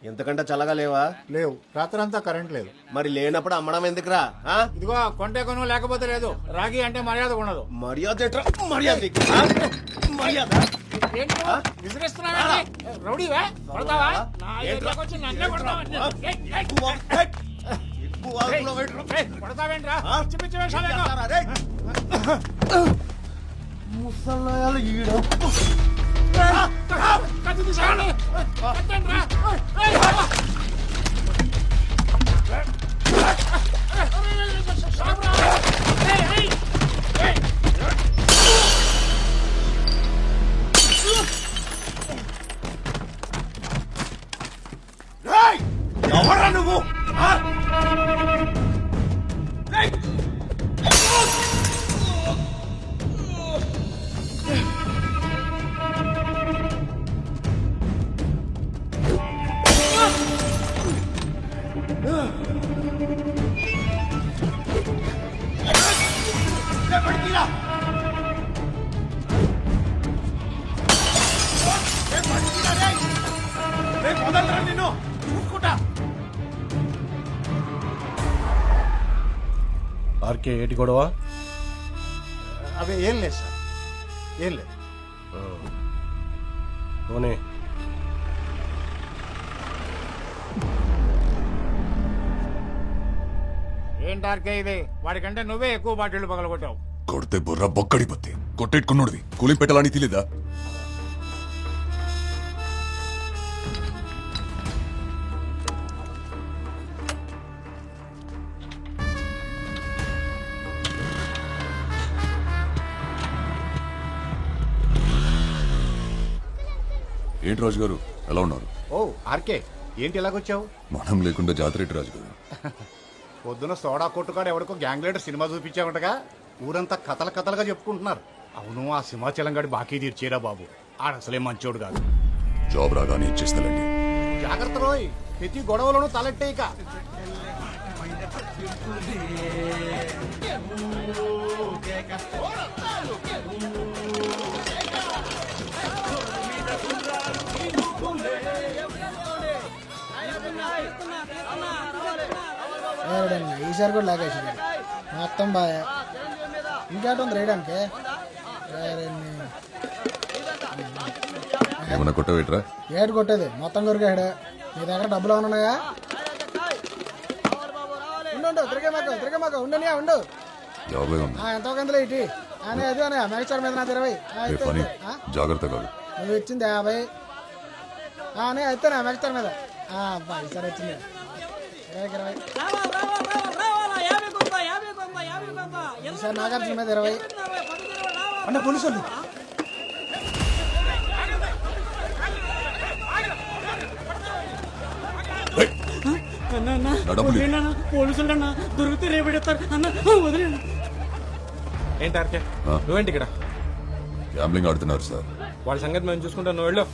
ఎంతకంటే చల్లగా లేవా? లేవు, రాత్రంతా కరెంట్ లేదు. మరి లేనప్పుడు అమ్మడం ఎందుకురా? ఆ? ఇదిగో కొంటే కొను, లేకపోతే లేదు. రాగి అంటే మర్యాద ఉండదు. మర్యాద ఎట్రా? మర్యాద నీకు? ఆ? మర్యాద విసిరిస్తున్నావా? రౌడీవా? కొడతావా? నా ఏరియాకి వచ్చి నన్నే కొడతావా? కొడతావేంట్రా? పిచ్చి పిచ్చి వేషాలు వేయకు. ముసలాయాలు ఈడ కత్తి తీసుకోండి. కొట్టండిరా. ఎవరా నువ్వు? ఆ? నిన్ను చూసుకుంటా. ఆర్కే ఏటి గొడవ? అవి ఏం లేదు సార్, ఏం లేదు. పోనీ ఏంటార్కే ఇది? వాడికంటే నువ్వే ఎక్కువ బాటిల్ పగలగొట్టావు. కొడితే బుర్ర బొక్కడిపోతే కొట్టేట్టుకున్నోడివి కూలి పెట్టాలని తెలీదా? ఏంటి రాజు గారు ఎలా ఉన్నారు? ఓ ఆర్కే, ఏంటి ఇలాగొచ్చావు? మనం లేకుండా జాతర ఏంటి రాజు గారు? పొద్దున సోడా కొట్టుకాడు ఎవడికో గ్యాంగ్ లీడర్ సినిమా చూపించామంటగా. ఊరంతా కథలు కథలుగా చెప్పుకుంటున్నారు. అవును, ఆ సింహాచలం గడి బాకీ తీర్చేరా బాబు. ఆడసలే మంచోడు కాదు. జాబ్ రాగానే ఇచ్చేస్తానండి. జాగ్రత్త రోయ్, ప్రతి గొడవలోనూ తలెట్టే ఇక. ఈసారి కూడా లాగేసి మొత్తం బాగా ఇంకేట ఉంది రేయడానికి. ఏమన్నా కొట్టవేట్రా? ఏడు కొట్టేది మొత్తం కొరికాడు. నీ దగ్గర డబ్బులు ఉన్నాయా? ఉండు, తిరిగే మాకు ఉండనియా ఉండు. 50 ఉంది. ఎంతో కందులో ఇటీ అని అది అని మెగస్టార్ మీద నాది 20. పని జాగ్రత్త కాదు. నువ్వు ఇచ్చింది 50 అని అయితే నా మెగస్టార్ మీద ఈసారి వచ్చింది 20. ఈసారి నాగార్జున మీద 20 అంటే పోలీసులు. పోలీసులు దొరికితే రేపెడతారు అన్న, వదిలేండి. ఏంటార్కే నువ్వేంటి ఇక్కడ? గ్యాంబ్లింగ్ ఆడుతున్నారు సార్. వాళ్ళ సంగతి మేము చూసుకుంటాం, నువ్వు వెళ్ళు.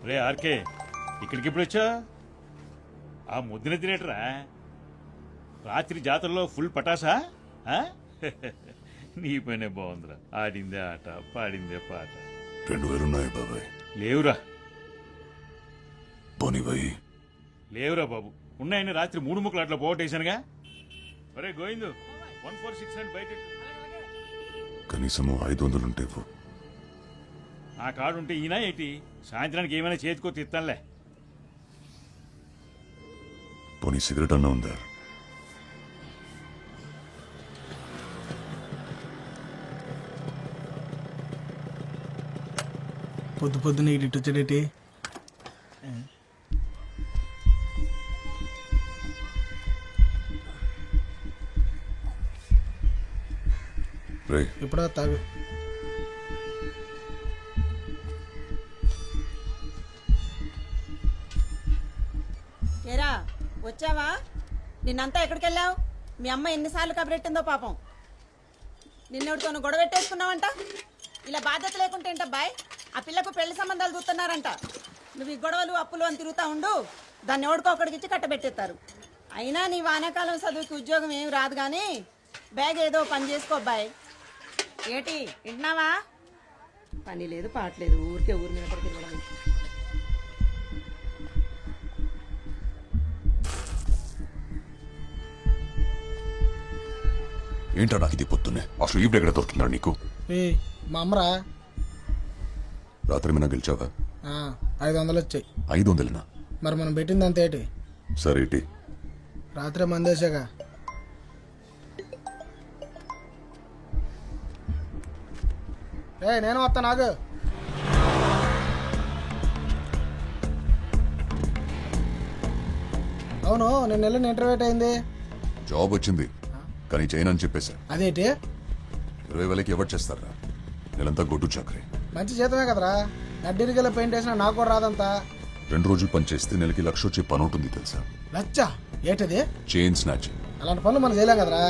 రే ఆర్కే, ఇక్కడికి ఎప్పుడు వచ్చా? ఆ ముద్దున తినేటరా? రాత్రి జాతరలో ఫుల్ పటాసా? నీ పనే బాగుందిరా. ఆడిందే ఆట, పాడిందే పాట. 2000 ఉన్నాయి బాబాయ్. లేవురా. పోనీ బాయ్. లేవురా బాబు. ఉన్నాయని రాత్రి 3 ముక్కలు అట్లా పోగొట్టేశానుగా. ఒరే గోవిందు, 146 బయట కనీసం 500 ఉంటే పో. ఆ కార్డు ఉంటే ఈయన ఏంటి? సాయంత్రానికి ఏమైనా చేతికో తిత్తానులే. పోనీ సిగరెట్ అన్నా ఉందా? పొద్దున ఇటు వచ్చేటి ఇప్పుడు తాగు. ఏరా వచ్చావా? నిన్నంతా ఎక్కడికి వెళ్ళావు? మీ అమ్మ ఎన్నిసార్లు కబరెట్టిందో పాపం. నిన్నెవడితోనూ గొడవ పెట్టేసుకున్నావంట. ఇలా బాధ్యత లేకుంటే ఏంటబ్బాయ్? ఆ పిల్లకు పెళ్లి సంబంధాలు చూస్తున్నారంట. నువ్వు ఈ గొడవలు అప్పులు అని తిరుగుతా ఉండు. దాన్ని ఎవడికో ఒకడికి ఇచ్చి కట్టబెట్టేస్తారు. అయినా నీ వానాకాలం చదువుకి ఉద్యోగం ఏమి రాదు కానీ బ్యాగ్ ఏదో పని చేసుకో అబ్బాయి. ఏటి వింటున్నావా? పని లేదు పాటలేదు, ఊరికే ఊరి మీద పడి తిరగడం. ఏంటో నాకు ఇది పొద్దున్నే అసలు ఈవిడ ఎక్కడ దొరుకుతున్నాడు నీకు? మా అమ్మరా రాత్రి మీద గెలిచావా? 500 వచ్చాయి. 500? మరి మనం పెట్టింది అంత ఏంటి? సరే ఇటీ. రాత్రి మందేశాక నేను వస్తా. నాకు అవును, నేను వెళ్ళిన ఇంటర్వ్యూట్ అయింది. జాబ్ వచ్చింది కానీ చేయనని చెప్పేశా. అదేంటి? 20,000కి ఎవరు చేస్తారా? నెలంతా గొడ్డు చాకరీ. మంచి జీతమే కదరా. నడ్డిరిగల పెయింట్ వేసినా నాకు కూడా రాదంతా. 2 రోజులు పని చేస్తే నెలకి 1,00,000 వచ్చే పని ఉంటుంది తెలుసా? లచ్చ ఏంటది? Chain snatch. అలాంటి పనులు మనం చేయలేం కదరా.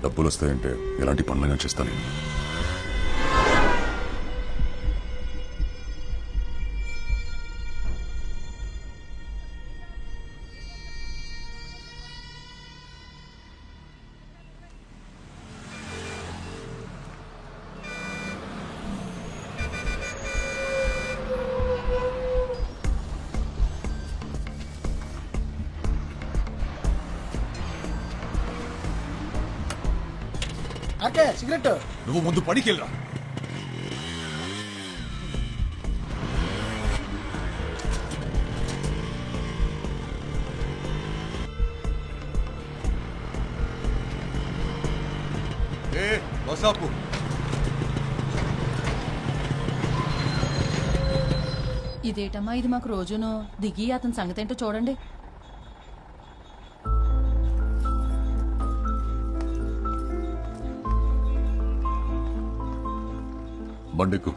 డబ్బులు వస్తాయంటే ఎలాంటి పనులైనా చేస్తాను నేను. Okay, cigarette. నువ్వు ముందు పనికి వెళ్ళరా. ఇదేటమ్మా ఇది మాకు రోజును దిగి అతని సంగతి ఏంటో చూడండి. బండెక్కు.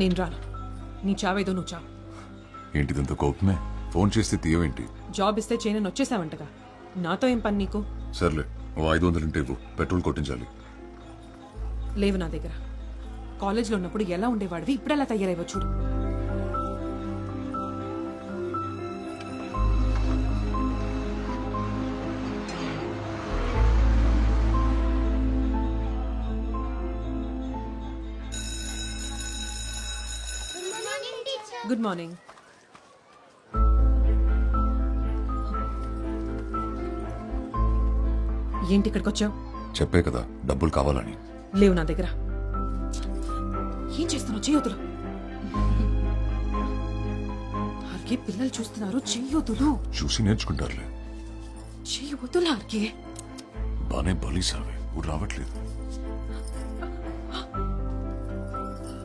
నేను రాను. నీ చావేదో నువ్వు చావు. ఏంటిదంత కోపమే? ఫోన్ చేస్తే తీయవేంటి? జాబ్ ఇస్తే చేయనని వచ్చేసావంటగా. నాతో ఏం పని నీకు? సర్లే, ఓ 500 ఉంటే ఇవ్వు, పెట్రోల్ కొట్టించాలి. లేవు నా దగ్గర. కాలేజ్లో ఉన్నప్పుడు ఎలా ఉండేవాడివి, ఇప్పుడు ఎలా తయారైవో చూడు. Good morning. ఏంటి ఇక్కడికి వచ్చావు? చెప్పే కదా డబ్బులు కావాలని. లేవు నా దగ్గర. ఏం చేస్తున్నావు? చెయ్యొద్దులు. ఆర్కే పిల్లలు చూస్తున్నారు, చెయ్యొద్దులు. చూసి నేర్చుకుంటారులే. చెయ్యొద్దులు ఆర్కే. బానే బలిసావే, ఊరు రావట్లేదు.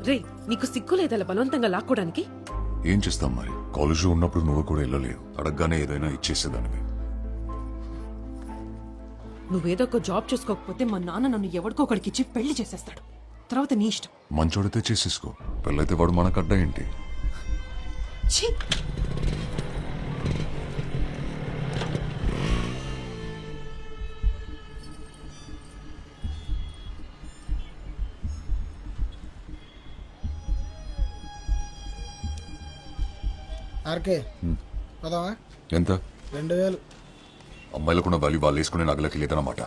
రే, నీకు సిగ్గు లేదలా బలవంతంగా లాక్కోడానికి? ఏం చేస్తాం మరి, కాలేజ్లో ఉన్నప్పుడు నువ్వు కూడా వెళ్ళలేదు. అడగగానే ఏదైనా ఇచ్చేసేదానివి. నువ్వేదో ఒక జాబ్ చేసుకోకపోతే మా నాన్న నన్ను ఎవరికో ఒకడికి ఇచ్చి పెళ్లి చేసేస్తాడు. తర్వాత నీ ఇష్టం. మంచోడితే చేసేసుకో, పెళ్ళైతే వాడు మనకడ్డా ఏంటి? ఛీ! ఆర్కే పదవా? ఎంత? 2000. అమ్మాయిలకున్న వాల్యూ వాళ్ళు వేసుకునే నగలకి లేదన్నమాట.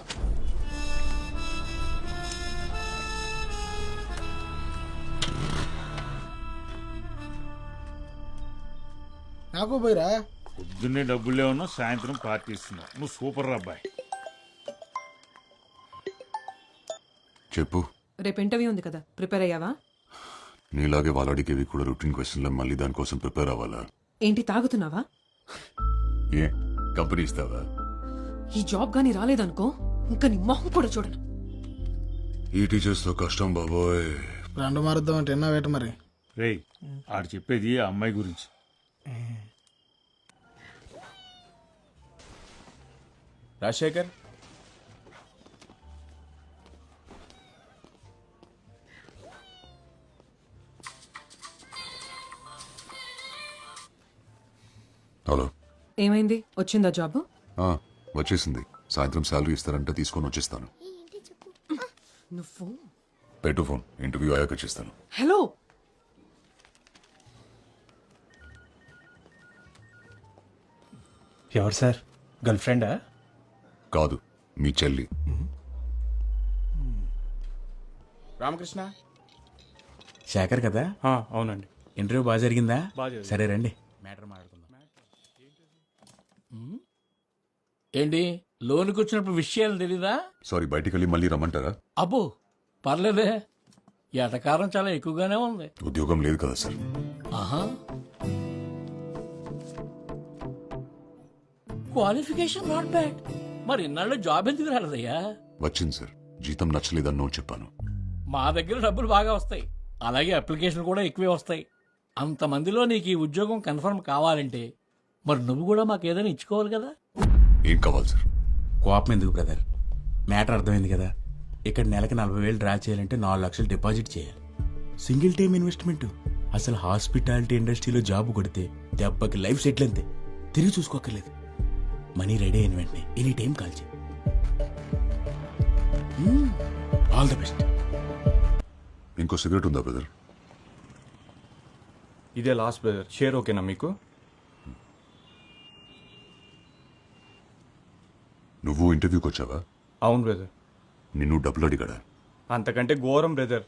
నాకు పోయిరా. పొద్దున్నే డబ్బులే ఉన్నావు, సాయంత్రం పార్టీ ఇస్తున్నావు. నువ్వు సూపర్ రా అబ్బాయి. చెప్పు. రేపు ఇంటర్వ్యూ ఉంది కదా, ప్రిపేర్ అయ్యావా? నీలాగే వాళ్ళు అడిగేవి కూడా రొటీన్ క్వశ్చన్లో మళ్ళీ దానికోసం ప్రిపేర్ అవ్వాలా? ఏంటి తాగుతున్నావా? ఏ కంపెనీ ఇస్తావా? ఈ జాబ్ గానీ రాలేదనుకో, ఇంకా నీ మొహం కూడా చూడను. ఈ టీచర్స్ తో కష్టం బాబోయ్. రెండు మారుద్దాం అంటే ఎన్నా వేట మరి. రేయ్, ఆడు చెప్పేది ఆ అమ్మాయి గురించి. రాజశేఖర్, హలో. ఏమైంది? వచ్చిందా జాబ్? వచ్చేసింది. సాయంత్రం శాలరీ ఇస్తారంటే తీసుకొని వచ్చేస్తాను. నువ్వు పెట్టు ఫోన్, ఇంటర్వ్యూ అయ్యాక చేస్తాను. హలో, ఎవరు సార్ గర్ల్ ఫ్రెండా? కాదు, మీ చెల్లి. రామకృష్ణ శేఖర్ కదా? అవునండి. ఇంటర్వ్యూ బాగా జరిగిందా? బాగా జరిగింది. సరే రండి మ్యాటర్ మాట్లాడుకుందాం. ఏంటి లోనికి వచ్చినప్పుడు విషయాలు తెలీదా? సారీ, బయటికి వెళ్ళి మళ్ళీ రమ్మంటారా? అబ్బో పర్లేదే, ఎటకారం చాలా ఎక్కువగానే ఉంది. ఉద్యోగం లేదు కదా సార్. ఆహా, క్వాలిఫికేషన్ నాట్ బ్యాడ్. మరి ఇన్నాళ్ళు జాబ్ ఎందుకు రాలేదయ్యా? వచ్చింది సార్, జీతం నచ్చలేదని నో చెప్పాను. మా దగ్గర డబ్బులు బాగా వస్తాయి, అలాగే అప్లికేషన్ కూడా ఎక్కువే వస్తాయి. అంతమందిలో నీకు ఈ ఉద్యోగం కన్ఫర్మ్ కావాలంటే మరి నువ్వు కూడా మాకు ఏదైనా ఇచ్చుకోవాలి కదా. ఏం కావాలి సార్? కోపం ఎందుకు బ్రదర్, మ్యాటర్ అర్థమైంది కదా. ఇక్కడ నెలకి 40,000 డ్రా చేయాలంటే 4 లక్షలు డిపాజిట్ చేయాలి. Single time investment. అసలు హాస్పిటాలిటీ ఇండస్ట్రీలో జాబ్ కొడితే దెబ్బకి లైఫ్ సెటిల్ అంతే, తిరిగి చూసుకోక్కర్లేదు. మనీ రెడీ అయిన వెంటనే ఎనీ టైం కాల్ చేయి. All the best. ఇంకో సిగరెట్ ఉందా బ్రదర్? ఇదే లాస్ట్ బ్రదర్, షేర్ ఓకేనా మీకు? నువ్వు ఇంటర్వ్యూకి వచ్చావా? అవును బ్రదర్. నిన్ను డబ్బులు అడిగాడా? అంతకంటే ఘోరం బ్రదర్.